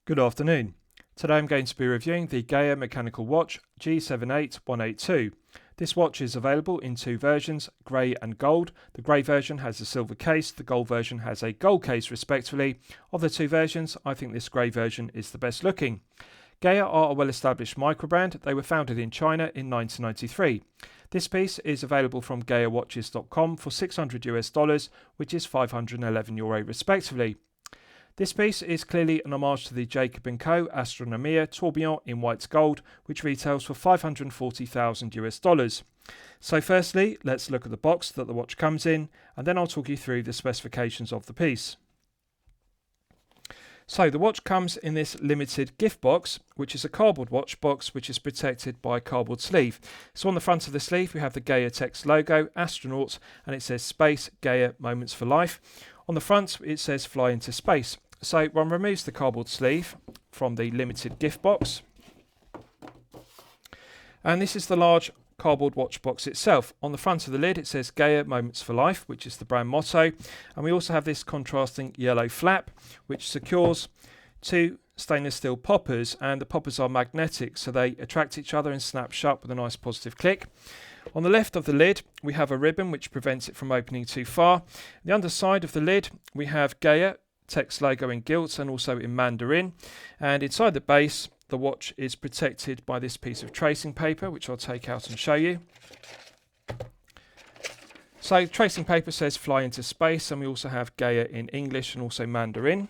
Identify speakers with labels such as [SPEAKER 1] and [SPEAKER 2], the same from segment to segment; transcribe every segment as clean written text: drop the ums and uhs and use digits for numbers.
[SPEAKER 1] Good afternoon. Today I'm going to be reviewing the Geya mechanical watch G78182. This watch is available in two versions, grey and gold. The grey version has a silver case, the gold version has a gold case respectively. Of the two versions, I think this grey version is the best looking. Geya are a well-established microbrand. They were founded in China in 1993. This piece is available from GeyaWatches.com for $600 which is €511 respectively. This piece is clearly an homage to the Jacob & Co. Astronomia Tourbillon in white gold, which retails for $540,000. So firstly, let's look at the box that the watch comes in, and then I'll talk you through the specifications of the piece. So the watch comes in this limited gift box, which is a cardboard watch box which is protected by a cardboard sleeve. So on the front of the sleeve we have the Geya text logo, astronauts, and it says Space, Geya, Moments for Life. On the front it says Fly into Space. So one removes the cardboard sleeve from the limited gift box, and this is the large cardboard watch box itself. On the front of the lid it says Geya Moments for Life, which is the brand motto, and we also have this contrasting yellow flap which secures two stainless steel poppers, and the poppers are magnetic so they attract each other and snap shut with a nice positive click. On the left of the lid we have a ribbon which prevents it from opening too far. The underside of the lid we have Geya text logo in gilt and also in Mandarin, and inside the base the watch is protected by this piece of tracing paper which I'll take out and show you. So tracing paper says Fly into Space, and we also have Geya in English and also Mandarin.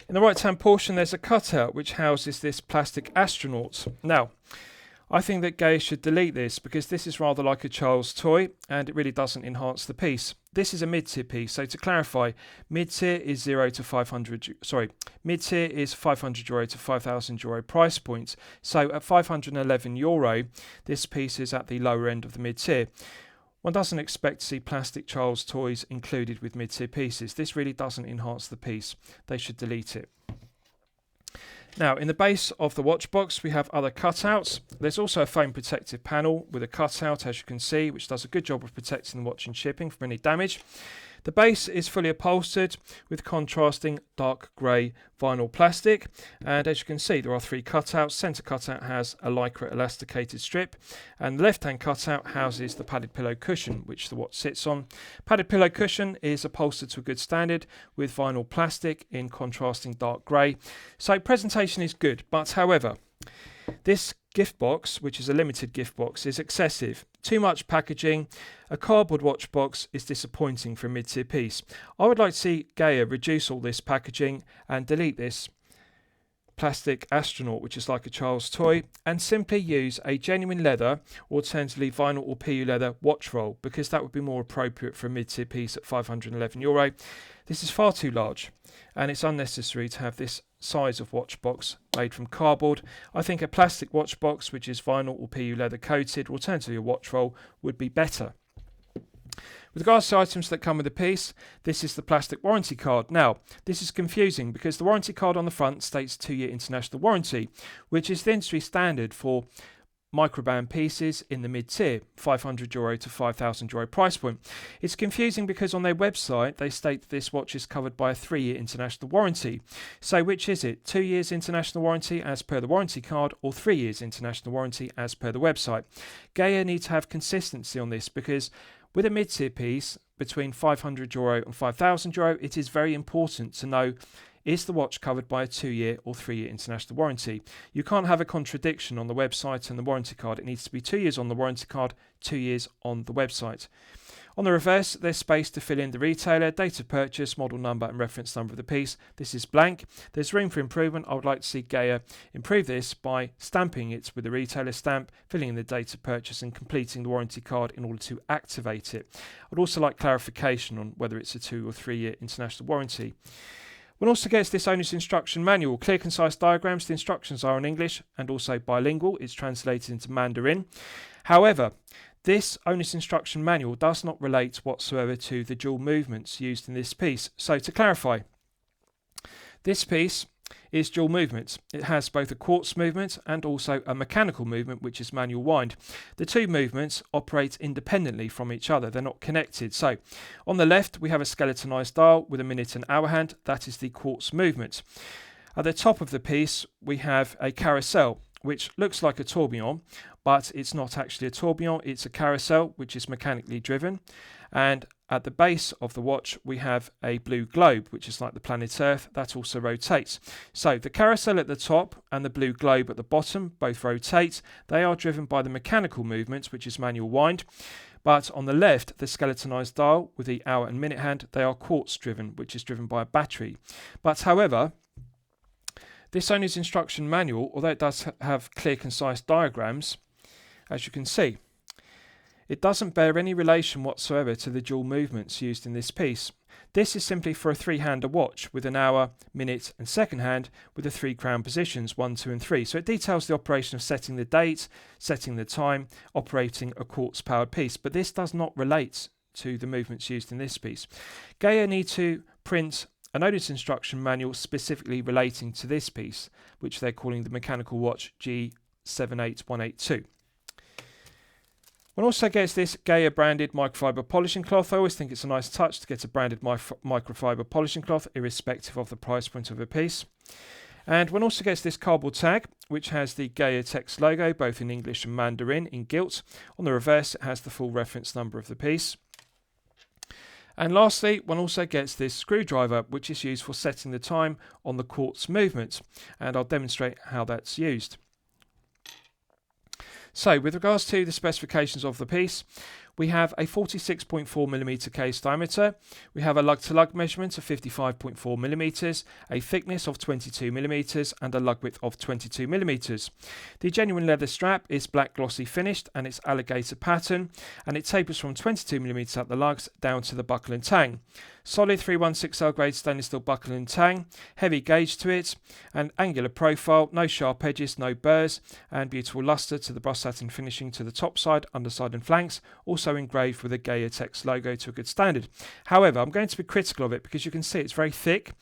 [SPEAKER 1] In the right hand portion there's a cutout which houses this plastic astronaut. Now I think that Geya should delete this because this is rather like a child's toy and it really doesn't enhance the piece. This is a mid-tier piece, so to clarify, mid-tier is mid-tier is €500 to €5,000 price point. So at €511, this piece is at the lower end of the mid-tier. One doesn't expect to see plastic child's toys included with mid-tier pieces. This really doesn't enhance the piece. They should delete it. Now, in the base of the watch box we have other cutouts. There's also a foam protective panel with a cutout, as you can see, which does a good job of protecting the watch and shipping from any damage. The base is fully upholstered with contrasting dark grey vinyl plastic, and as you can see there are three cutouts. Centre cutout has a lycra elasticated strip, and the left hand cutout houses the padded pillow cushion which the watch sits on. Padded pillow cushion is upholstered to a good standard with vinyl plastic in contrasting dark grey. So presentation is good, but however this gift box, which is a limited gift box, is excessive. Too much packaging. A cardboard watch box is disappointing for a mid-tier piece. I would like to see Geya reduce all this packaging and delete this plastic astronaut, which is like a child's toy, and simply use a genuine leather, or alternatively vinyl or PU leather watch roll, because that would be more appropriate for a mid-tier piece at €511. This is far too large and it's unnecessary to have this size of watch box made from cardboard. I think a plastic watch box which is vinyl or PU leather coated, or alternatively a watch roll, would be better. With regards to items that come with the piece, this is the plastic warranty card. Now, this is confusing because the warranty card on the front states 2-year international warranty, which is the industry standard for microbrand pieces in the mid-tier, €500 to €5,000 price point. It's confusing because on their website they state that this watch is covered by a 3-year international warranty. So which is it? 2 years international warranty as per the warranty card, or 3 years international warranty as per the website? Geya need to have consistency on this, because with a mid-tier piece between €500 and €5,000, it is very important to know, is the watch covered by a 2-year or 3-year international warranty? You can't have a contradiction on the website and the warranty card. It needs to be 2 years on the warranty card, 2 years on the website. On the reverse, there's space to fill in the retailer, date of purchase, model number and reference number of the piece. This is blank. There's room for improvement. I would like to see Geya improve this by stamping it with the retailer stamp, filling in the date of purchase and completing the warranty card in order to activate it. I'd also like clarification on whether it's a 2 or 3 year international warranty. One also gets this owner's instruction manual, clear concise diagrams. The instructions are in English and also bilingual. It's translated into Mandarin. However, this owner's instruction manual does not relate whatsoever to the dual movements used in this piece. So to clarify, this piece is dual movement. It has both a quartz movement and also a mechanical movement, which is manual wind. The two movements operate independently from each other. They're not connected. So on the left, we have a skeletonized dial with a minute and hour hand. That is the quartz movement. At the top of the piece we have a carousel which looks like a tourbillon, but it's not actually a tourbillon, it's a carousel which is mechanically driven. And at the base of the watch we have a blue globe, which is like the planet Earth, that also rotates. So the carousel at the top and the blue globe at the bottom both rotate. They are driven by the mechanical movement, which is manual wind. But on the left, the skeletonized dial with the hour and minute hand, they are quartz driven, which is driven by a battery. But however, this owner's instruction manual, although it does have clear, concise diagrams, as you can see, it doesn't bear any relation whatsoever to the dual movements used in this piece. This is simply for a three-hander watch with an hour, minute and second hand with the three crown positions 1, 2 and 3. So it details the operation of setting the date, setting the time, operating a quartz powered piece. But this does not relate to the movements used in this piece. Geya need to print an owner's instruction manual specifically relating to this piece, which they're calling the mechanical watch G78182. One also gets this Geya branded microfiber polishing cloth. I always think it's a nice touch to get a branded microfiber polishing cloth, irrespective of the price point of a piece. And one also gets this cardboard tag, which has the Geya text logo, both in English and Mandarin, in gilt. On the reverse, it has the full reference number of the piece. And lastly, one also gets this screwdriver, which is used for setting the time on the quartz movement. And I'll demonstrate how that's used. So, with regards to the specifications of the piece, we have a 46.4mm case diameter, we have a lug-to-lug measurement of 55.4mm, a thickness of 22mm and a lug width of 22mm. The genuine leather strap is black glossy finished and it's alligator pattern, and it tapers from 22mm at the lugs down to the buckle and tang. Solid 316L grade stainless steel buckle and tang, heavy gauge to it, and angular profile, no sharp edges, no burrs, and beautiful lustre to the brush satin finishing to the top side, underside and flanks, also engraved with a Geya text logo to a good standard. However, I'm going to be critical of it because you can see it's very thick,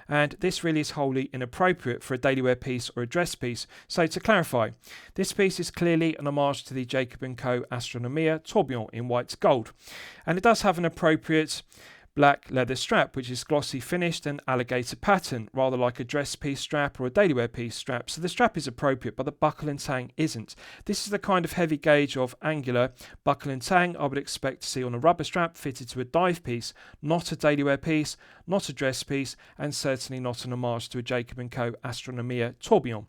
[SPEAKER 1] and this really is wholly inappropriate for a daily wear piece or a dress piece. So to clarify, this piece is clearly an homage to the Jacob & Co. Astronomia tourbillon in white gold, and it does have an appropriate black leather strap, which is glossy finished and alligator pattern, rather like a dress piece strap or a daily wear piece strap. So the strap is appropriate, but the buckle and tang isn't. This is the kind of heavy gauge of angular buckle and tang I would expect to see on a rubber strap fitted to a dive piece, not a daily wear piece, not a dress piece, and certainly not an homage to a Jacob & Co. Astronomia tourbillon.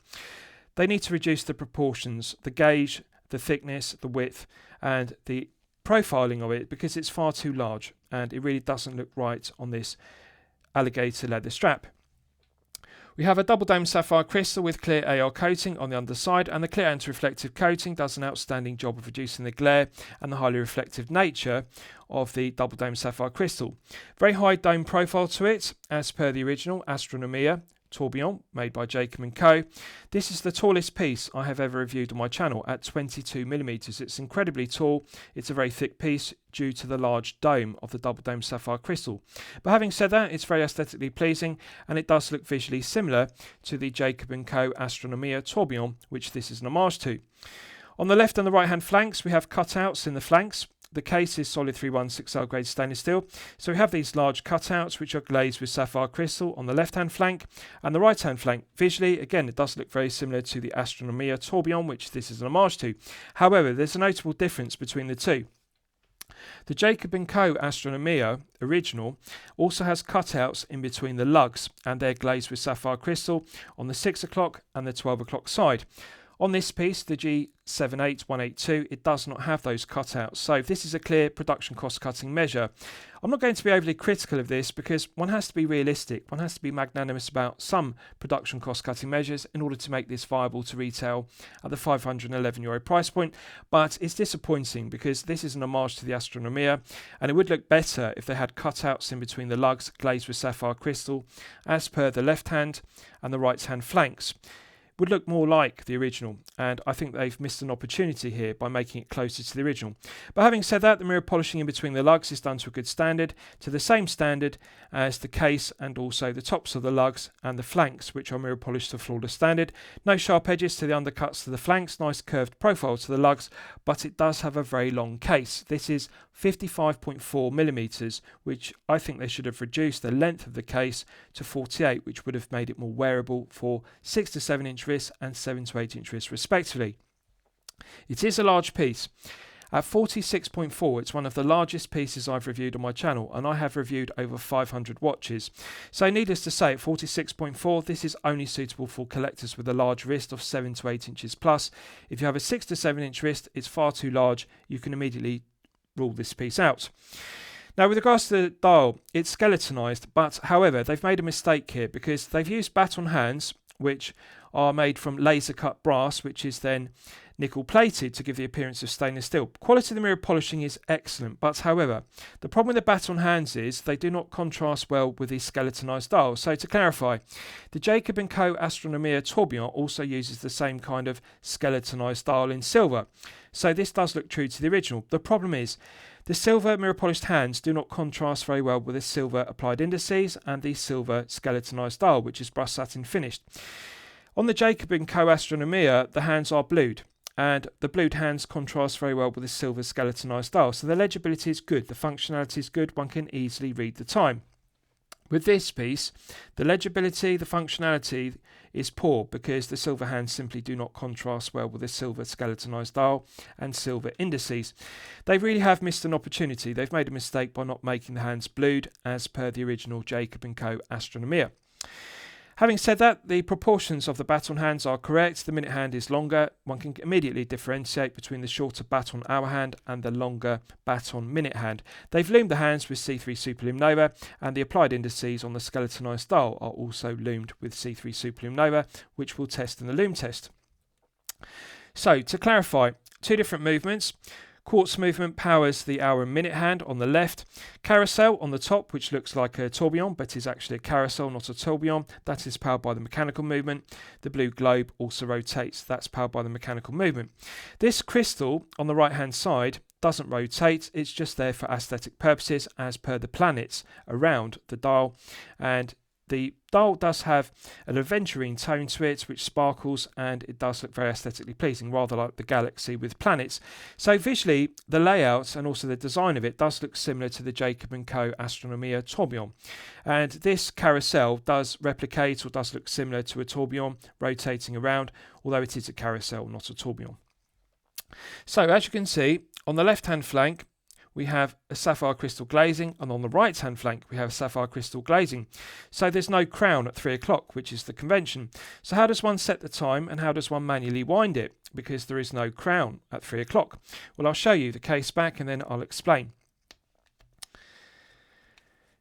[SPEAKER 1] They need to reduce the proportions, the gauge, the thickness, the width, and the profiling of it, because it's far too large and it really doesn't look right on this alligator leather strap. We have a double dome sapphire crystal with clear AR coating on the underside, and the clear anti-reflective coating does an outstanding job of reducing the glare and the highly reflective nature of the double dome sapphire crystal. Very high dome profile to it, as per the original Astronomia tourbillon made by Jacob & Co. This is the tallest piece I have ever reviewed on my channel at 22mm. It's incredibly tall. It's a very thick piece due to the large dome of the double dome sapphire crystal. But having said that, it's very aesthetically pleasing, and it does look visually similar to the Jacob & Co. Astronomia tourbillon, which this is an homage to. On the left and the right hand flanks, we have cutouts in the flanks. The case is solid 316L grade stainless steel. So we have these large cutouts which are glazed with sapphire crystal on the left hand flank, and the right hand flank. Visually, again, it does look very similar to the Astronomia tourbillon, which this is an homage to. However, there's a notable difference between the two. The Jacob & Co. Astronomia original also has cutouts in between the lugs, and they're glazed with sapphire crystal on the 6 o'clock and the 12 o'clock side. On this piece, the G78182, it does not have those cutouts, so this is a clear production cost cutting measure. I'm not going to be overly critical of this because one has to be realistic, one has to be magnanimous about some production cost cutting measures in order to make this viable to retail at the €511 price point, but it's disappointing because this is an homage to the Astronomia, and it would look better if they had cutouts in between the lugs glazed with sapphire crystal as per the left hand and the right hand flanks. Would look more like the original, and I think they've missed an opportunity here by making it closer to the original. But having said that, the mirror polishing in between the lugs is done to a good standard, to the same standard as the case and also the tops of the lugs and the flanks, which are mirror polished to flawless standard. No sharp edges to the undercuts to the flanks, nice curved profile to the lugs, but it does have a very long case. This is 55.4 millimeters, which I think they should have reduced the length of the case to 48, which would have made it more wearable for 6 to 7 inch wrists and 7 to 8 inch wrists respectively. It is a large piece. At 46.4, it's one of the largest pieces I've reviewed on my channel, and I have reviewed over 500 watches. So needless to say, at 46.4, this is only suitable for collectors with a large wrist of 7 to 8 inches plus. If you have a 6 to 7 inch wrist, it's far too large. You can immediately rule this piece out. Now, with regards to the dial, it's skeletonized, but however, they've made a mistake here because they've used baton hands, which are made from laser cut brass, which is then nickel plated to give the appearance of stainless steel. Quality of the mirror polishing is excellent, but however, the problem with the baton hands is they do not contrast well with the skeletonized dial. So to clarify, the Jacob & Co Astronomia Tourbillon also uses the same kind of skeletonized dial in silver. So this does look true to the original. The problem is the silver mirror polished hands do not contrast very well with the silver applied indices and the silver skeletonized dial, which is brushed satin finished. On the Jacob & Co Astronomia, the hands are blued, and the blued hands contrast very well with the silver skeletonized dial. So the legibility is good, the functionality is good, one can easily read the time. With this piece, the legibility, the functionality is poor because the silver hands simply do not contrast well with the silver skeletonized dial and silver indices. They really have missed an opportunity. They've made a mistake by not making the hands blued as per the original Jacob & Co Astronomia. Having said that, the proportions of the baton hands are correct. The minute hand is longer. One can immediately differentiate between the shorter baton hour hand and the longer baton minute hand. They've loomed the hands with C3 Superlume Nova, and the applied indices on the skeletonized dial are also loomed with C3 Superlume Nova, which we'll test in the loom test. So, to clarify, two different movements. Quartz movement powers the hour and minute hand on the left. Carousel on the top, which looks like a tourbillon, but is actually a carousel, not a tourbillon. That is powered by the mechanical movement. The blue globe also rotates. That's powered by the mechanical movement. This crystal on the right-hand side doesn't rotate. It's just there for aesthetic purposes as per the planets around the dial. And the dial does have an aventurine tone to it, which sparkles, and it does look very aesthetically pleasing, rather like the galaxy with planets. So visually, the layout and also the design of it does look similar to the Jacob & Co Astronomia Tourbillon. And this carousel does replicate or does look similar to a tourbillon rotating around, although it is a carousel, not a tourbillon. So as you can see, on the left-hand flank, we have a sapphire crystal glazing, and on the right hand flank we have sapphire crystal glazing. So there's no crown at 3 o'clock, which is the convention. So how does one set the time and how does one manually wind it? Because there is no crown at 3 o'clock. Well, I'll show you the case back and then I'll explain.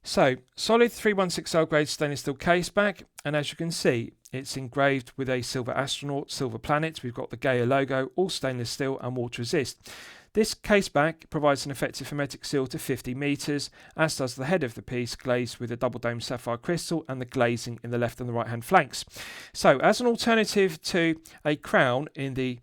[SPEAKER 1] So, solid 316L grade stainless steel case back, and as you can see, it's engraved with a silver astronaut, silver planet. We've got the Geya logo, all stainless steel and water resist. This case back provides an effective hermetic seal to 50 metres, as does the head of the piece, glazed with a double dome sapphire crystal and the glazing in the left and the right hand flanks. So, as an alternative to a crown in the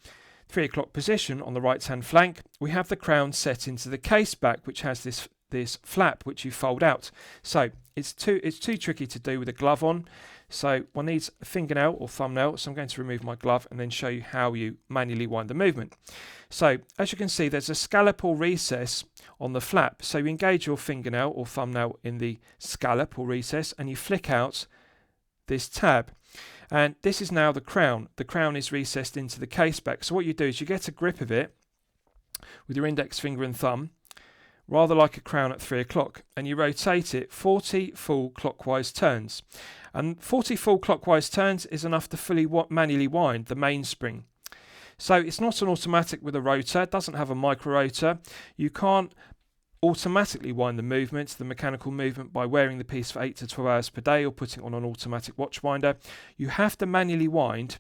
[SPEAKER 1] 3 o'clock position on the right hand flank, we have the crown set into the case back, which has this flap which you fold out. So it's too tricky to do with a glove on, so one needs a fingernail or thumbnail. So I'm going to remove my glove and then show you how you manually wind the movement. So as you can see, there's a scallop or recess on the flap, so you engage your fingernail or thumbnail in the scallop or recess and you flick out this tab, and this is now the crown. The crown is recessed into the case back. So what you do is you get a grip of it with your index finger and thumb, rather like a crown at 3 o'clock, and you rotate it 40 full clockwise turns. And 40 full clockwise turns is enough to fully manually wind the mainspring. So it's not an automatic with a rotor, it doesn't have a micro rotor. You can't automatically wind the movement, the mechanical movement, by wearing the piece for 8 to 12 hours per day or putting on an automatic watch winder. You have to manually wind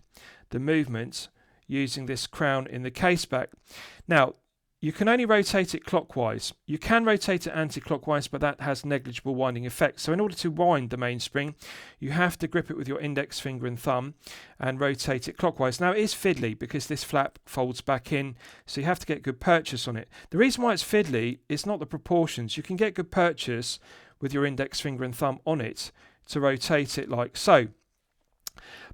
[SPEAKER 1] the movement using this crown in the case back. Now, you can only rotate it clockwise. You can rotate it anti-clockwise, but that has negligible winding effect. So in order to wind the mainspring, you have to grip it with your index finger and thumb and rotate it clockwise. Now it is fiddly because this flap folds back in, so you have to get good purchase on it. The reason why it's fiddly is not the proportions. You can get good purchase with your index finger and thumb on it to rotate it like so.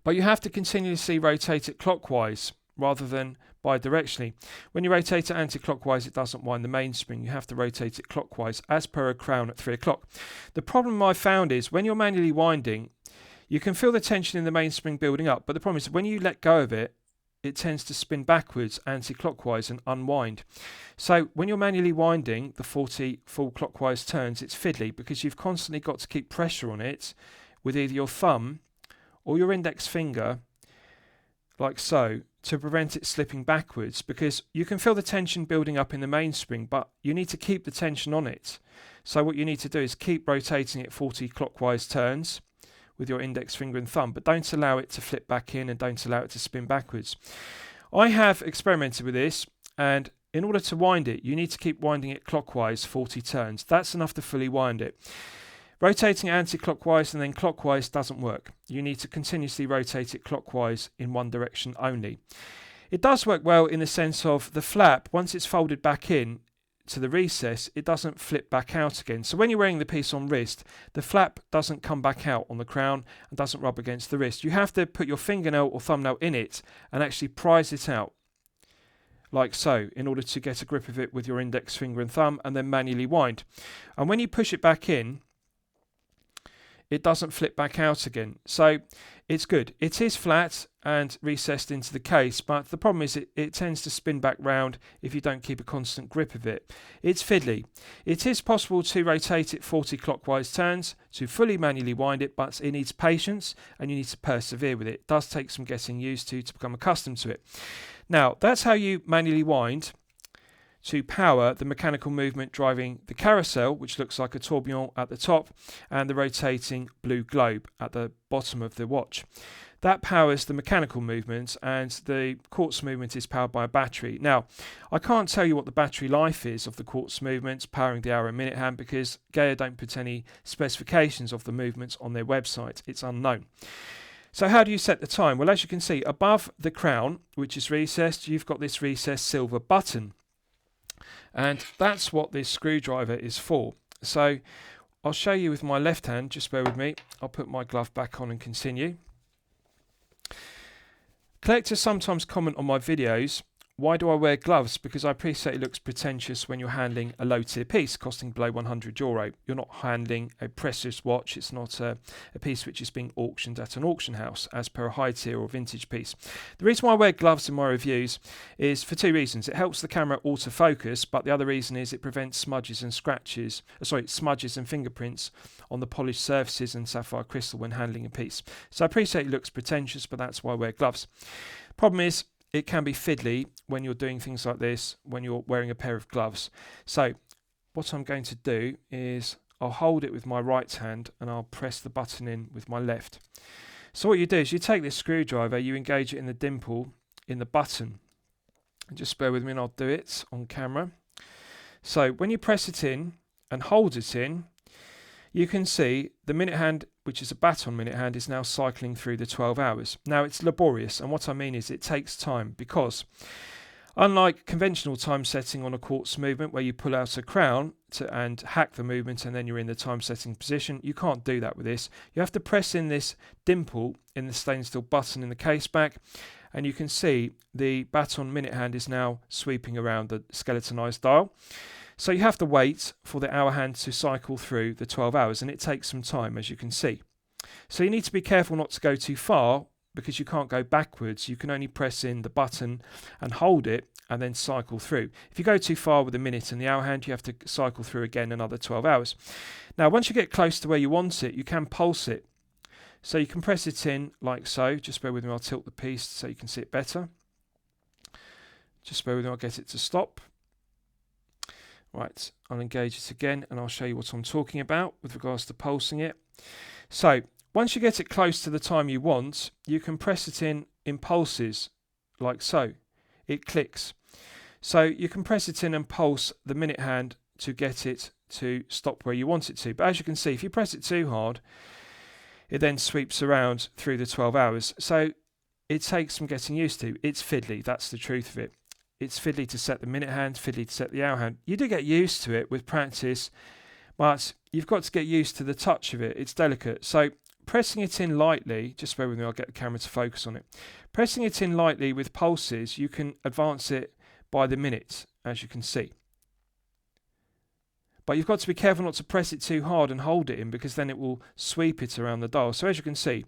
[SPEAKER 1] But you have to continuously rotate it clockwise rather than bidirectionally. When you rotate it anti-clockwise, it doesn't wind the mainspring. You have to rotate it clockwise as per a crown at 3 o'clock. The problem I found is when you're manually winding, you can feel the tension in the mainspring building up, but the problem is when you let go of it, it tends to spin backwards anti-clockwise and unwind. So when you're manually winding the 40 full clockwise turns, it's fiddly because you've constantly got to keep pressure on it with either your thumb or your index finger, like so, to prevent it slipping backwards, because you can feel the tension building up in the mainspring, but you need to keep the tension on it. So what you need to do is keep rotating it 40 clockwise turns with your index finger and thumb, but don't allow it to flip back in and don't allow it to spin backwards. I have experimented with this, and in order to wind it, you need to keep winding it clockwise 40 turns. That's enough to fully wind it. Rotating it anti-clockwise and then clockwise doesn't work. You need to continuously rotate it clockwise in one direction only. It does work well in the sense of the flap, once it's folded back in to the recess, it doesn't flip back out again. So when you're wearing the piece on wrist, the flap doesn't come back out on the crown and doesn't rub against the wrist. You have to put your fingernail or thumbnail in it and actually prise it out, like so, in order to get a grip of it with your index finger and thumb, and then manually wind. And when you push it back in, it doesn't flip back out again. So it's good. It is flat and recessed into the case, but the problem is it tends to spin back round if you don't keep a constant grip of it. It's fiddly. It is possible to rotate it 40 clockwise turns to fully manually wind it, but it needs patience and you need to persevere with it. It does take some getting used to become accustomed to it. Now, that's how you manually wind to power the mechanical movement driving the carousel, which looks like a tourbillon at the top, and the rotating blue globe at the bottom of the watch. That powers the mechanical movement, and the quartz movement is powered by a battery. Now, I can't tell you what the battery life is of the quartz movement powering the hour and minute hand because Geya don't put any specifications of the movements on their website. It's unknown. So how do you set the time? Well, as you can see, above the crown, which is recessed, you've got this recessed silver button. And that's what this screwdriver is for. So I'll show you with my left hand, just bear with me. I'll put my glove back on and continue. Collectors sometimes comment on my videos, why do I wear gloves? Because I appreciate it looks pretentious when you're handling a low tier piece costing below €100. You're not handling a precious watch. It's not a piece which is being auctioned at an auction house as per a high tier or vintage piece. The reason why I wear gloves in my reviews is for two reasons. It helps the camera autofocus, but the other reason is it prevents smudges and smudges and fingerprints on the polished surfaces and sapphire crystal when handling a piece. So I appreciate it looks pretentious, but that's why I wear gloves. Problem is, it can be fiddly when you're doing things like this, when you're wearing a pair of gloves. So what I'm going to do is I'll hold it with my right hand and I'll press the button in with my left. So what you do is you take this screwdriver, you engage it in the dimple in the button. And just bear with me and I'll do it on camera. So when you press it in and hold it in, you can see the minute hand, which is a baton minute hand, is now cycling through the 12 hours. Now it's laborious, and what I mean is it takes time because unlike conventional time setting on a quartz movement where you pull out a crown and hack the movement and then you're in the time setting position, you can't do that with this. You have to press in this dimple in the stainless steel button in the case back, and you can see the baton minute hand is now sweeping around the skeletonized dial. So you have to wait for the hour hand to cycle through the 12 hours, and it takes some time, as you can see. So you need to be careful not to go too far because you can't go backwards. You can only press in the button and hold it and then cycle through. If you go too far with the minute and the hour hand, you have to cycle through again another 12 hours. Now, once you get close to where you want it, you can pulse it. So you can press it in like so. Just bear with me, I'll tilt the piece so you can see it better. Just bear with me, I'll get it to stop. Right, I'll engage it again and I'll show you what I'm talking about with regards to pulsing it. So once you get it close to the time you want, you can press it in pulses like so. It clicks. So you can press it in and pulse the minute hand to get it to stop where you want it to. But as you can see, if you press it too hard, it then sweeps around through the 12 hours. So it takes some getting used to. It's fiddly, that's the truth of it. It's fiddly to set the minute hand, fiddly to set the hour hand. You do get used to it with practice, but you've got to get used to the touch of it. It's delicate. So pressing it in lightly, just bear with me, I'll get the camera to focus on it. Pressing it in lightly with pulses, you can advance it by the minute, as you can see. But you've got to be careful not to press it too hard and hold it in, because then it will sweep it around the dial. So as you can see,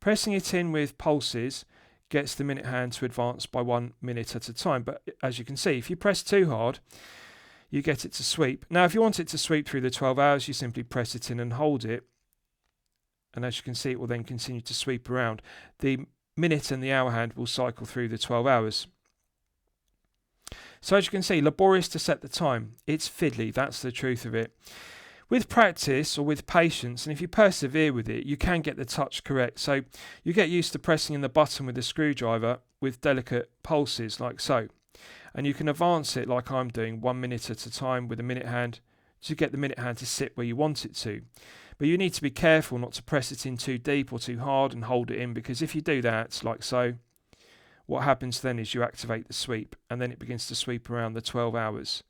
[SPEAKER 1] pressing it in with pulses gets the minute hand to advance by 1 minute at a time. But as you can see, if you press too hard, you get it to sweep. Now, if you want it to sweep through the 12 hours, you simply press it in and hold it. And as you can see, it will then continue to sweep around. The minute and the hour hand will cycle through the 12 hours. So as you can see, laborious to set the time. It's fiddly, that's the truth of it. With practice or with patience, and if you persevere with it, you can get the touch correct. So you get used to pressing in the button with a screwdriver with delicate pulses like so. And you can advance it like I'm doing, 1 minute at a time with a minute hand to get the minute hand to sit where you want it to. But you need to be careful not to press it in too deep or too hard and hold it in, because if you do that, like so, what happens then is you activate the sweep, and then it begins to sweep around the 12 hours.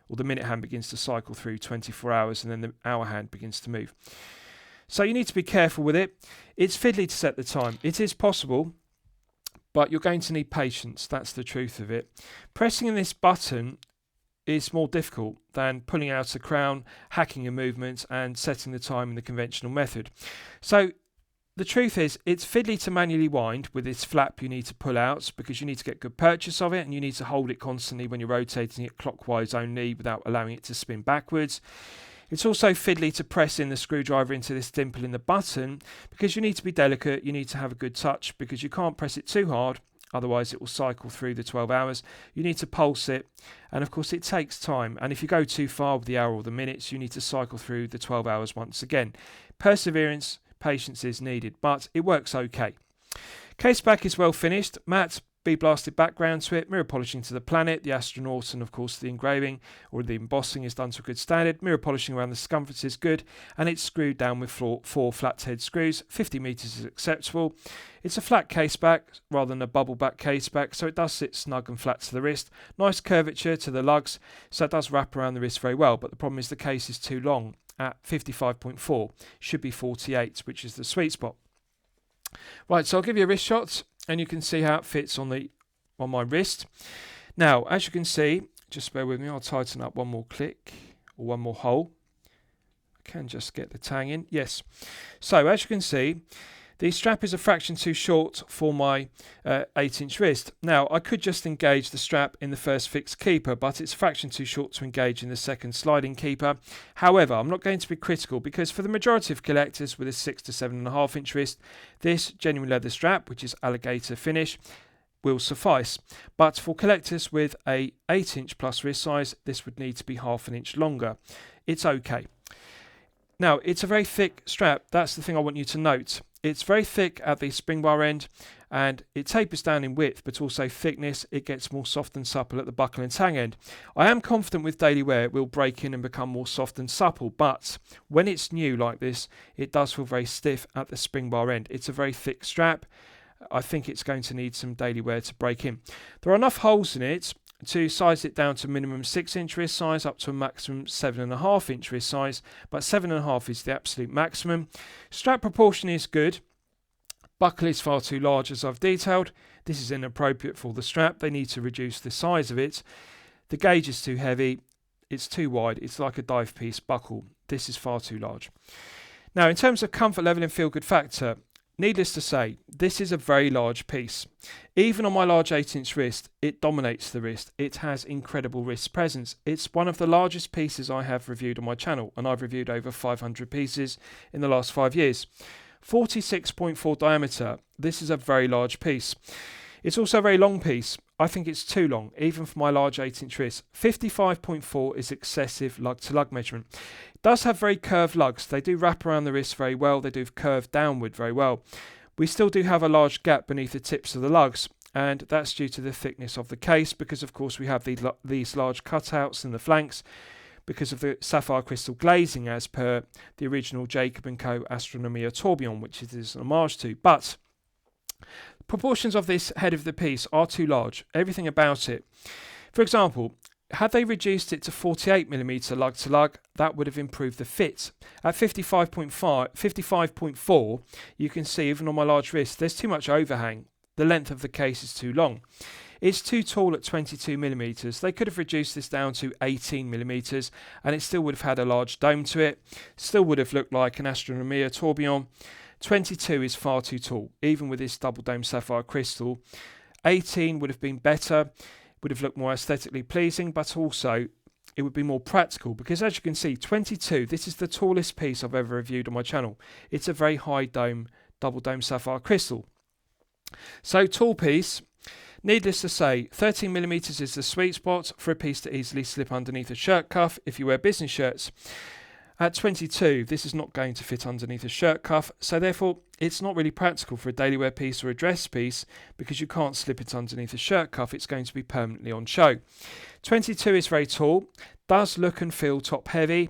[SPEAKER 1] Or the minute hand begins to cycle through 24 hours, and then the hour hand begins to move. So you need to be careful with it. It's fiddly to set the time. It is possible, but you're going to need patience. That's the truth of it. Pressing in this button is more difficult than pulling out a crown, hacking a movement, and setting the time in the conventional method. So the truth is, it's fiddly to manually wind with this flap you need to pull out, because you need to get good purchase of it, and you need to hold it constantly when you're rotating it clockwise only without allowing it to spin backwards. It's also fiddly to press in the screwdriver into this dimple in the button, because you need to be delicate, you need to have a good touch, because you can't press it too hard, otherwise it will cycle through the 12 hours. You need to pulse it, and of course it takes time, and if you go too far with the hour or the minutes, you need to cycle through the 12 hours once again. Perseverance, patience is needed, but it works okay. Case back is well finished, matte blasted background to it, mirror polishing to the planet, the astronaut, and of course the engraving or the embossing is done to a good standard. Mirror polishing around the circumference is good, and it's screwed down with 4 flat head screws. 50 meters is acceptable. It's a flat case back rather than a bubble back case back, so it does sit snug and flat to the wrist. Nice curvature to the lugs, so it does wrap around the wrist very well, but the problem is the case is too long at 55.4. Should be 48, which is the sweet spot. Right, so I'll give you a wrist shot, and you can see how it fits on my wrist. Now, as you can see, just bear with me, I'll tighten up one more click or one more hole. I can just get the tang in. Yes. So as you can see, the strap is a fraction too short for my 8-inch wrist. Now, I could just engage the strap in the first fixed keeper, but it's a fraction too short to engage in the second sliding keeper. However, I'm not going to be critical, because for the majority of collectors with a 6 to 7.5-inch wrist, this genuine leather strap, which is alligator finish, will suffice. But for collectors with a 8-inch plus wrist size, this would need to be half an inch longer. It's okay. Now, it's a very thick strap. That's the thing I want you to note. It's very thick at the spring bar end, and it tapers down in width, but also thickness. It gets more soft and supple at the buckle and tang end. I am confident with daily wear it will break in and become more soft and supple, but when it's new like this, it does feel very stiff at the spring bar end. It's a very thick strap. I think it's going to need some daily wear to break in. There are enough holes in it to size it down to minimum 6-inch wrist size up to a maximum 7.5-inch wrist size, but 7.5 is the absolute maximum. Strap proportion is good. Buckle is far too large, as I've detailed. This is inappropriate for the strap. They need to reduce the size of it. The gauge is too heavy. It's too wide. It's like a dive piece buckle. This is far too large. Now, in terms of comfort level and feel good factor, needless to say, this is a very large piece. Even on my large 8-inch wrist, it dominates the wrist. It has incredible wrist presence. It's one of the largest pieces I have reviewed on my channel, and I've reviewed over 500 pieces in the last 5 years. 46.4 diameter. This is a very large piece. It's also a very long piece. I think it's too long, even for my large 8-inch wrist. 55.4 is excessive lug-to-lug measurement. It does have very curved lugs. They do wrap around the wrist very well. They do curve downward very well. We still do have a large gap beneath the tips of the lugs, and that's due to the thickness of the case, because of course we have these large cutouts in the flanks because of the sapphire crystal glazing, as per the original Jacob & Co. Astronomia Tourbillon, which it is an homage to. But proportions of this head of the piece are too large. Everything about it. For example, had they reduced it to 48mm lug to lug, that would have improved the fit. At 55.4, you can see even on my large wrist, there's too much overhang. The length of the case is too long. It's too tall at 22mm. They could have reduced this down to 18mm and it still would have had a large dome to it. Still would have looked like an Astronomia tourbillon. 22 is far too tall, even with this double dome sapphire crystal. 18 would have been better, would have looked more aesthetically pleasing, but also it would be more practical because, as you can see, 22, this is the tallest piece I've ever reviewed on my channel. It's a very high dome, double dome sapphire crystal. So tall piece, needless to say, 13mm is the sweet spot for a piece to easily slip underneath a shirt cuff if you wear business shirts. At 22, this is not going to fit underneath a shirt cuff, so therefore it's not really practical for a daily wear piece or a dress piece because you can't slip it underneath a shirt cuff. It's going to be permanently on show. 22 is very tall, does look and feel top heavy.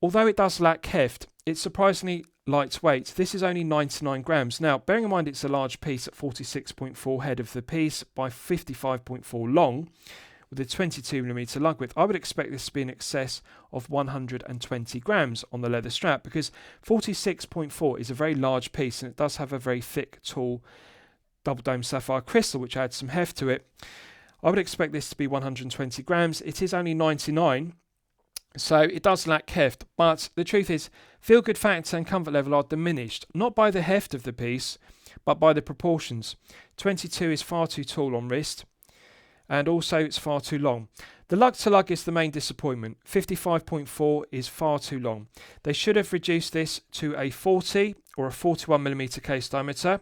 [SPEAKER 1] Although it does lack heft, it's surprisingly lightweight. This is only 99 grams. Now, bearing in mind it's a large piece at 46.4 head of the piece by 55.4 long, with a 22mm lug width, I would expect this to be in excess of 120 grams on the leather strap because 46.4 is a very large piece and it does have a very thick, tall double dome sapphire crystal which adds some heft to it. I would expect this to be 120 grams. It is only 99, so it does lack heft, but the truth is feel good factor and comfort level are diminished, not by the heft of the piece, but by the proportions. 22 is far too tall on wrist, and also it's far too long. The lug to lug is the main disappointment. 55.4 is far too long. They should have reduced this to a 40 or a 41mm case diameter,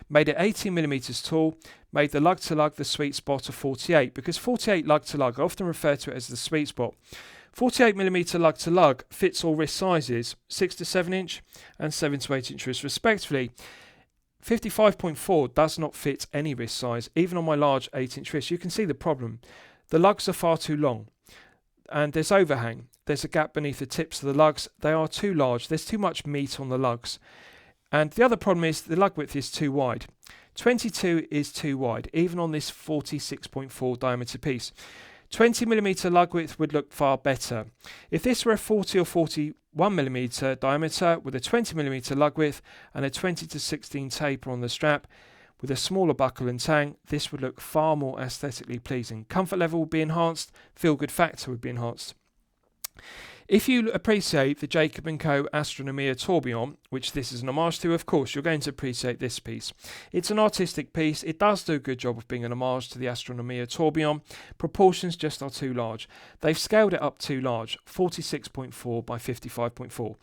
[SPEAKER 1] made it 18mm tall, made the lug to lug the sweet spot of 48, because 48 lug to lug, I often refer to it as the sweet spot. 48mm lug to lug fits all wrist sizes, 6 to 7 inch and 7 to 8 inch wrists respectively. 55.4 does not fit any wrist size, even on my large 8-inch wrist. You can see the problem. The lugs are far too long and there's overhang. There's a gap beneath the tips of the lugs. They are too large. There's too much meat on the lugs. And the other problem is the lug width is too wide. 22 is too wide, even on this 46.4 diameter piece. 20mm lug width would look far better. If this were a 40 or 41mm diameter with a 20mm lug width and a 20 to 16 taper on the strap with a smaller buckle and tang, this would look far more aesthetically pleasing. Comfort level would be enhanced, feel good factor would be enhanced. If you appreciate the Jacob & Co. Astronomia tourbillon, which this is an homage to, of course, you're going to appreciate this piece. It's an artistic piece. It does do a good job of being an homage to the Astronomia tourbillon. Proportions just are too large. They've scaled it up too large, 46.4 by 55.4.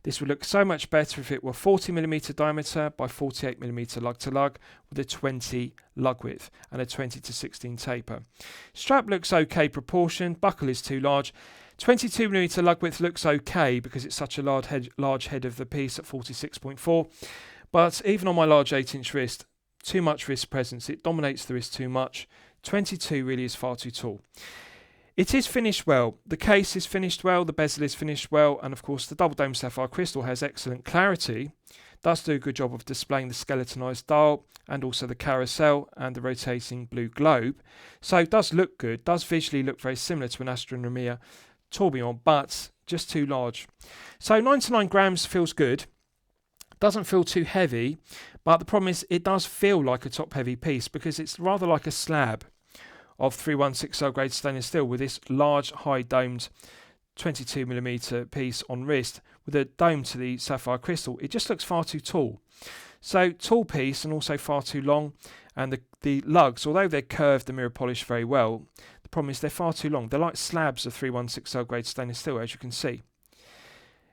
[SPEAKER 1] This would look so much better if it were 40mm diameter by 48mm lug to lug with a 20 lug width and a 20 to 16 taper. Strap looks okay proportioned, buckle is too large. 22mm lug width looks okay because it's such a large head of the piece at 46.4, but even on my large 8-inch wrist, too much wrist presence, it dominates the wrist too much. 22 really is far too tall. It is finished well, the case is finished well, the bezel is finished well, and of course the double dome sapphire crystal has excellent clarity, does do a good job of displaying the skeletonized dial and also the carousel and the rotating blue globe, so it does look good, does visually look very similar to an Astronomia tourbillon, but just too large. So 99 grams feels good, doesn't feel too heavy, but the problem is it does feel like a top heavy piece because it's rather like a slab of 316L grade stainless steel with this large high domed 22mm piece on wrist with a dome to the sapphire crystal. It just looks far too tall. So tall piece and also far too long, and the lugs, although they're curved and mirror polished very well, the problem is they're far too long. They're like slabs of 316L grade stainless steel, as you can see.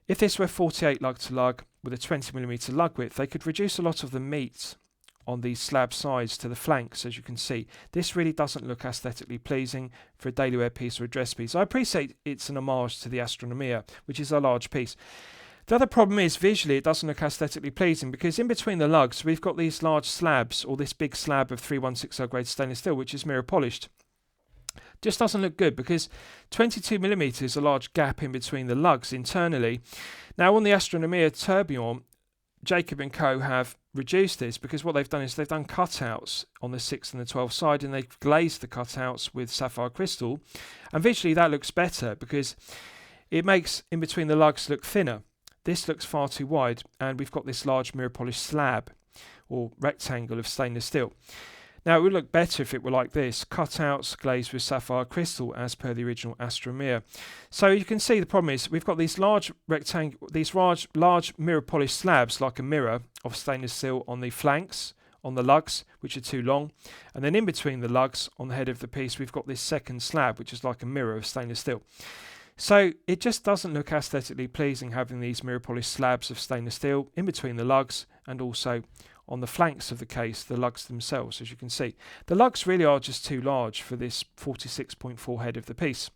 [SPEAKER 1] If this were 48 lug to lug with a 20mm lug width, they could reduce a lot of the meat on these slab sides to the flanks, as you can see. This really doesn't look aesthetically pleasing for a daily wear piece or a dress piece. I appreciate it's an homage to the Astronomia, which is a large piece. The other problem is visually it doesn't look aesthetically pleasing because in between the lugs we've got these large slabs, or this big slab of 316L grade stainless steel, which is mirror polished. Just doesn't look good because 22mm is a large gap in between the lugs internally. Now on the Astronomia tourbillon, Jacob & Co have reduced this because what they've done is they've done cutouts on the 6 and the 12 side, and they've glazed the cutouts with sapphire crystal, and visually that looks better because it makes in between the lugs look thinner. This looks far too wide, and we've got this large mirror polished slab or rectangle of stainless steel. Now it would look better if it were like this, cutouts glazed with sapphire crystal as per the original Astronomia. So you can see the problem is we've got these large large mirror polished slabs like a mirror of stainless steel on the flanks, on the lugs, which are too long, and then in between the lugs on the head of the piece we've got this second slab which is like a mirror of stainless steel. So it just doesn't look aesthetically pleasing having these mirror polished slabs of stainless steel in between the lugs and also on the flanks of the case, the lugs themselves, as you can see. The lugs really are just too large for this 46.4 head of the piece.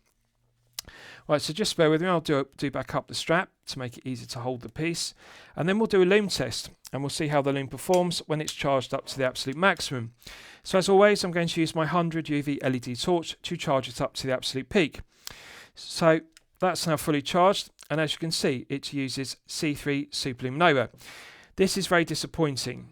[SPEAKER 1] Right, so just bear with me, I'll do back up the strap to make it easy to hold the piece, and then we'll do a loom test, and we'll see how the loom performs when it's charged up to the absolute maximum. So as always, I'm going to use my 100 UV LED torch to charge it up to the absolute peak. So that's now fully charged, and as you can see, it uses C3 superluminova. This is very disappointing.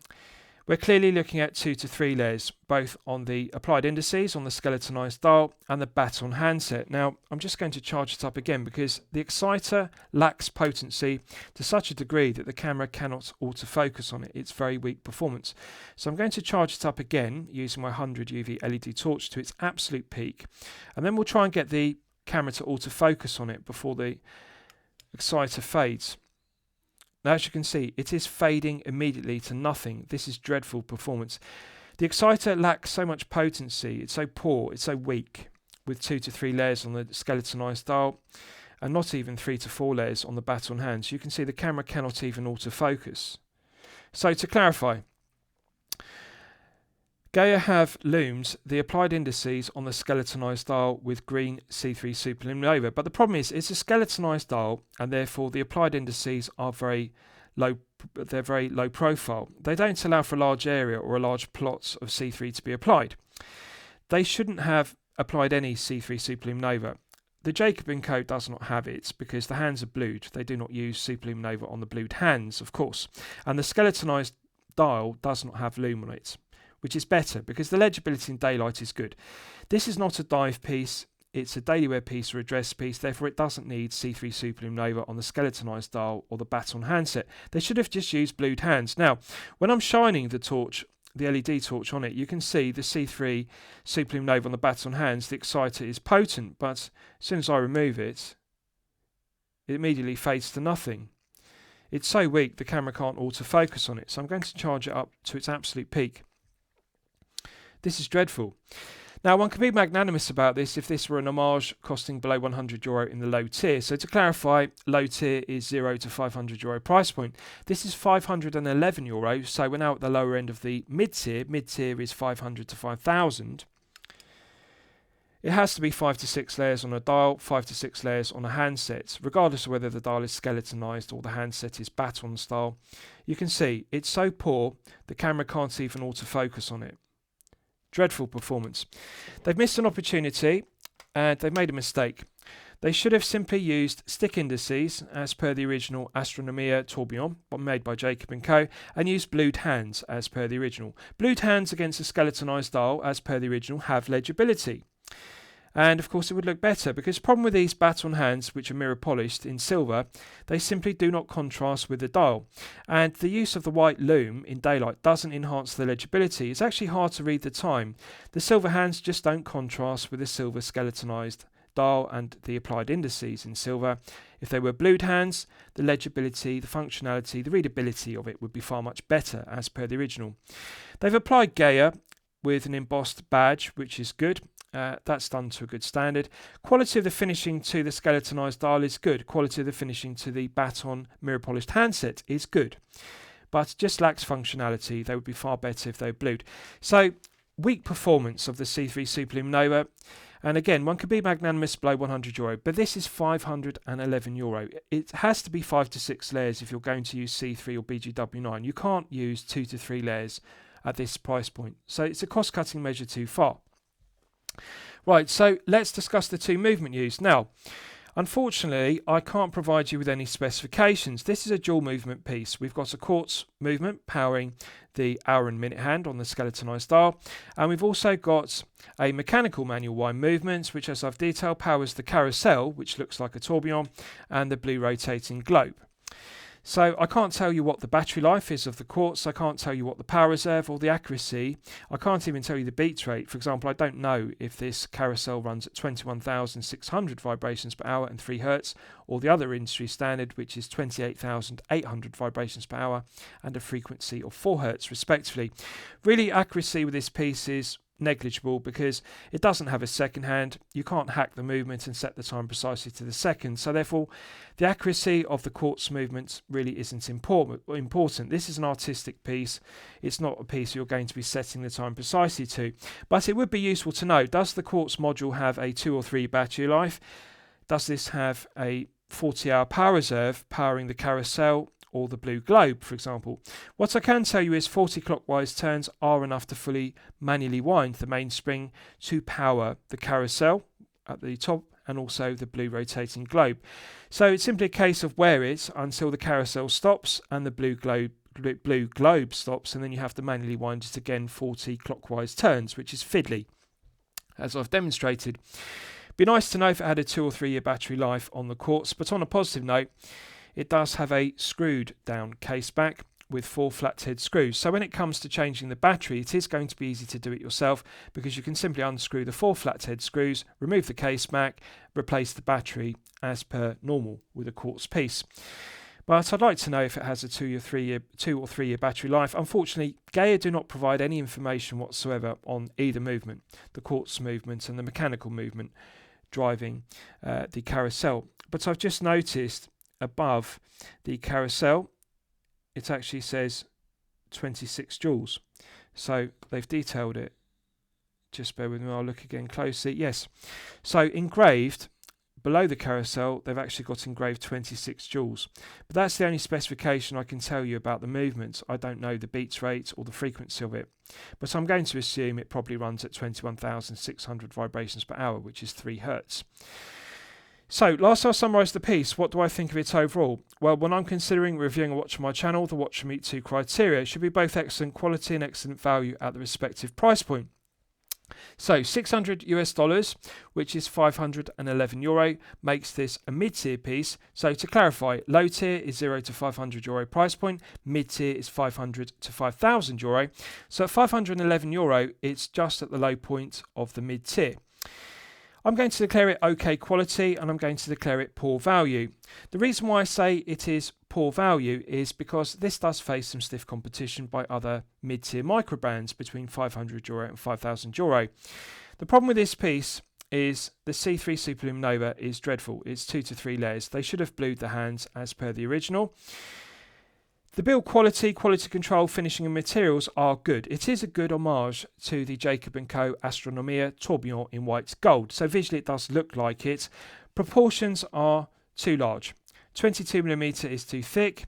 [SPEAKER 1] We're clearly looking at 2 to 3 layers, both on the applied indices, on the skeletonized dial, and the baton handset. Now, I'm just going to charge it up again because the exciter lacks potency to such a degree that the camera cannot autofocus on it. It's very weak performance. So I'm going to charge it up again using my 100 UV LED torch to its absolute peak, and then we'll try and get the camera to autofocus on it before the exciter fades. Now, as you can see, it is fading immediately to nothing. This is dreadful performance. The exciter lacks so much potency. It's so poor, it's so weak, with 2 to 3 layers on the skeletonized dial and not even 3 to 4 layers on the baton hands. You can see the camera cannot even autofocus. So to clarify, Geya have loomed the applied indices on the skeletonized dial with green C3 superluminova, but the problem is it's a skeletonized dial and therefore the applied indices are very low. They're very low profile. They don't allow for a large area or a large plot of C3 to be applied. They shouldn't have applied any C3 superluminova. The Jacob & Co does not have it because the hands are blued. They do not use superluminova on the blued hands, of course, and the skeletonized dial does not have lume on it, which is better because the legibility in daylight is good. This is not a dive piece, it's a daily wear piece or a dress piece, therefore it doesn't need C3 superluminova on the skeletonized dial or the baton handset. They should have just used blued hands. Now, when I'm shining the torch, the LED torch on it, you can see the C3 superluminova on the baton hands, the exciter is potent, but as soon as I remove it, it immediately fades to nothing. It's so weak the camera can't autofocus on it, so I'm going to charge it up to its absolute peak. This is dreadful. Now, one can be magnanimous about this if this were an Homage costing below €100 in the low tier. So to clarify, low tier is €0 to €500 price point. This is €511, so we're now at the lower end of the mid-tier. Mid-tier is 500 to 5,000. It has to be 5 to 6 layers on a dial, 5 to 6 layers on a handset, regardless of whether the dial is skeletonized or the handset is baton style. You can see it's so poor the camera can't even autofocus on it. Dreadful performance. They've missed an opportunity and they've made a mistake. They should have simply used stick indices as per the original Astronomia tourbillon made by Jacob & Co, and used blued hands as per the original. Blued hands against a skeletonized dial as per the original have legibility. And of course it would look better because the problem with these baton hands, which are mirror polished in silver, they simply do not contrast with the dial, and the use of the white loom in daylight doesn't enhance the legibility. It's actually hard to read the time. The silver hands just don't contrast with the silver skeletonized dial and the applied indices in silver. If they were blued hands, the legibility, the functionality, the readability of it would be far much better as per the original. They've applied Geya with an embossed badge, which is good. That's done to a good standard. Quality of the finishing to the skeletonized dial is good. Quality of the finishing to the baton mirror polished handset is good, but just lacks functionality. They would be far better if they were blued. So weak performance of the C3 superluminova, and again one could be magnanimous below €100, but this is €511. It has to be 5 to 6 layers if you're going to use C3 or BGW9. You can't use 2 to 3 layers at this price point, so it's a cost-cutting measure too far. Right, so let's discuss the two movement used. Now, Unfortunately, I can't provide you with any specifications. This is a dual movement piece. We've got a quartz movement powering the hour and minute hand on the skeletonized dial, and we've also got a mechanical manual wind movement, which, as I've detailed, powers the carousel, which looks like a tourbillon, and the blue rotating globe. So I can't tell you what the battery life is of the quartz, I can't tell you what the power reserve or the accuracy, I can't even tell you the beat rate. For example, I don't know if this carousel runs at 21,600 vibrations per hour and 3 Hz, or the other industry standard, which is 28,800 vibrations per hour and a frequency of 4 Hz respectively. Really, accuracy with this piece is negligible because it doesn't have a second hand. You can't hack the movement and set the time precisely to the second, so therefore the accuracy of the quartz movement really isn't important. This is an artistic piece, it's not a piece you're going to be setting the time precisely to, but it would be useful to know, does the quartz module have a 2 or 3 battery life? Does this have a 40-hour power reserve powering the carousel or the blue globe, for example? What I can tell you is 40 clockwise turns are enough to fully manually wind the mainspring to power the carousel at the top and also the blue rotating globe. So it's simply a case of wear it until the carousel stops and the blue globe stops, and then you have to manually wind it again 40 clockwise turns, which is fiddly, as I've demonstrated. Be nice to know if it had a 2 or 3 year battery life on the quartz, but on a positive note, it does have a screwed down case back with 4 flathead screws. So when it comes to changing the battery, it is going to be easy to do it yourself because you can simply unscrew the 4 flathead screws, remove the case back, replace the battery as per normal with a quartz piece. But I'd like to know if it has a 2 or 3 year battery life. Unfortunately, Geya do not provide any information whatsoever on either movement, the quartz movement and the mechanical movement driving the carousel. But I've just noticed above the carousel it actually says 26 joules, so they've detailed it. Just bear with me, I'll look again closely. Yes, so engraved below the carousel they've actually got engraved 26 joules, but that's the only specification I can tell you about the movement. I don't know the beat rate or the frequency of it, but I'm going to assume it probably runs at 21,600 vibrations per hour, which is 3 Hz. So, last I'll summarise the piece. What do I think of it overall? Well, when I'm considering reviewing a watch on my channel, the watch should meet 2 criteria. It should be both excellent quality and excellent value at the respective price point. So, $600 US, which is €511, makes this a mid-tier piece. So, to clarify, low tier is €0 to €500 price point, mid-tier is €500 to €5,000. So, at €511, it's just at the low point of the mid-tier. I'm going to declare it okay quality and I'm going to declare it poor value. The reason why I say it is poor value is because this does face some stiff competition by other mid-tier micro brands between €500 and €5,000. The problem with this piece is the C3 Superluminova is dreadful. It's 2 to 3 layers. They should have blued the hands as per the original. The build quality, quality control, finishing and materials are good. It is a good homage to the Jacob & Co. Astronomia tourbillon in white gold. So visually it does look like it. Proportions are too large. 22mm is too thick.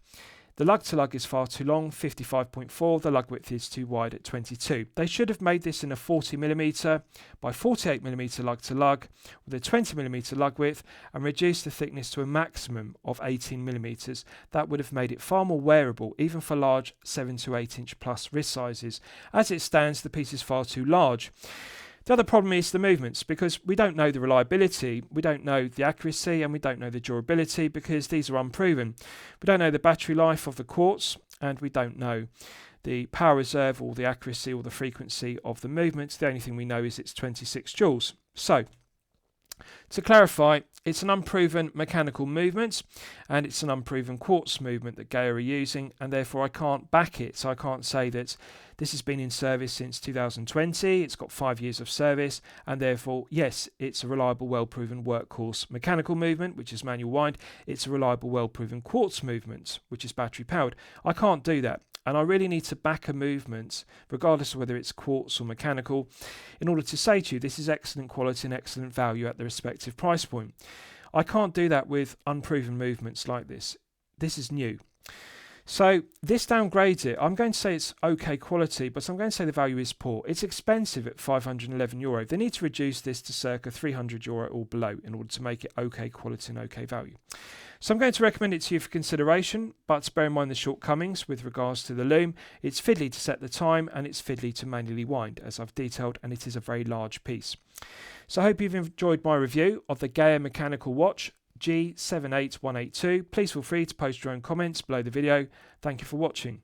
[SPEAKER 1] The lug to lug is far too long, 55.4. The lug width is too wide at 22. They should have made this in a 40mm by 48mm lug to lug with a 20mm lug width and reduced the thickness to a maximum of 18mm. That would have made it far more wearable, even for large 7 to 8 inch plus wrist sizes. As it stands, the piece is far too large. The other problem is the movements, because we don't know the reliability, we don't know the accuracy, and we don't know the durability because these are unproven. We don't know the battery life of the quartz, and we don't know the power reserve or the accuracy or the frequency of the movements. The only thing we know is it's 26 joules. So, to clarify, it's an unproven mechanical movement and it's an unproven quartz movement that Geya are using, and therefore I can't back it. So I can't say that this has been in service since 2020, it's got 5 years of service, and therefore, yes, it's a reliable, well-proven workhorse mechanical movement, which is manual wind. It's a reliable, well-proven quartz movement, which is battery-powered. I can't do that. And I really need to back a movement, regardless of whether it's quartz or mechanical, in order to say to you this is excellent quality and excellent value at the respective price point. I can't do that with unproven movements like this. This is new. So this downgrades it. I'm going to say it's okay quality, but I'm going to say the value is poor. It's expensive at €511. They need to reduce this to circa €300 or below in order to make it okay quality and okay value. So I'm going to recommend it to you for consideration, but bear in mind the shortcomings with regards to the loom. It's fiddly to set the time and it's fiddly to manually wind, as I've detailed, and it is a very large piece. So I hope you've enjoyed my review of the Geya mechanical watch G78182. Please feel free to post your own comments below the video. Thank you for watching.